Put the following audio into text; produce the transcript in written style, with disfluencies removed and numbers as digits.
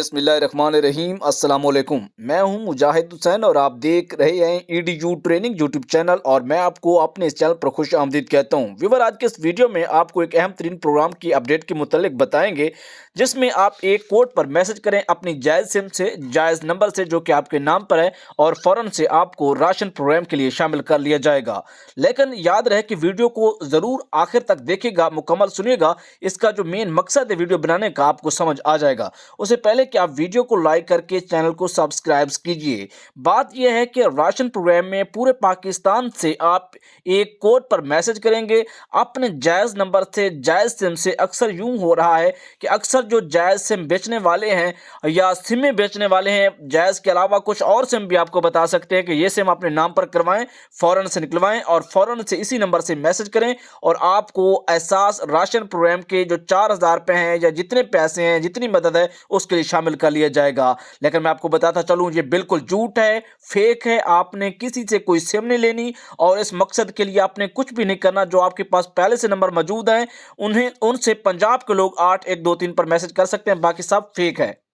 बिस्मिल्लाहिर्रहमानिर्रहीम। अस्सलाम वालेकुम। मैं हूं मुजाहिद हुसैन और आप देख रहे हैं ईडीयू ट्रेनिंग यूट्यूब चैनल और मैं आपको अपने इस चैनल पर खुश आमदीद कहता हूं। व्यूअर, आज के इस वीडियो में आपको एक अहम तरीन प्रोग्राम की अपडेट के मुतालिक बताएंगे, जिसमें आप एक कोड पर मैसेज करें अपनी जायज़ सिम से, जायज़ नंबर से जो कि आपके नाम पर है, और फ़ौरन से आपको राशन प्रोग्राम के लिए शामिल कर लिया जाएगा। लेकिन याद रहे कि वीडियो को ज़रूर आखिर तक देखिएगा, मुकम्मल सुनिएगा। इसका जो मेन मकसद है वीडियो बनाने का आपको समझ आ जाएगा। उससे पहले कि आप वीडियो को लाइक करके चैनल को सब्सक्राइब कीजिए। बात यह है कि राशन प्रोग्राम में पूरे पाकिस्तान से आप एक कोड पर मैसेज करेंगे अपने जायज़ नंबर से, जायज़ सिम से। अक्सर यूं हो रहा है कि अक्सर जो जायज़ सिम बेचने वाले हैं या सिमें बेचने वाले हैं, जायज़ के अलावा कुछ और सिम भी आपको बता सकते हैं कि ये सिम अपने नाम पर करवाएं, फ़ौरन से निकलवाएं और फ़ौरन से इसी नंबर से मैसेज करें और आपको एहसास राशन प्रोग्राम के जो 4,000 रुपये हैं या जितने पैसे हैं, जितनी मदद है, उसके लिए शामिल कर लिया जाएगा। लेकिन मैं आपको बताता चलूं, ये बिल्कुल झूठ है, फेक है। आपने किसी से कोई सिम नहीं लेनी और इस मकसद के लिए आपने कुछ भी नहीं करना। जो आपके पास पहले से नंबर मौजूद हैं, उन्हें उनसे पंजाब के लोग 8123 पर मैसेज कर सकते हैं, बाकी सब फेक है।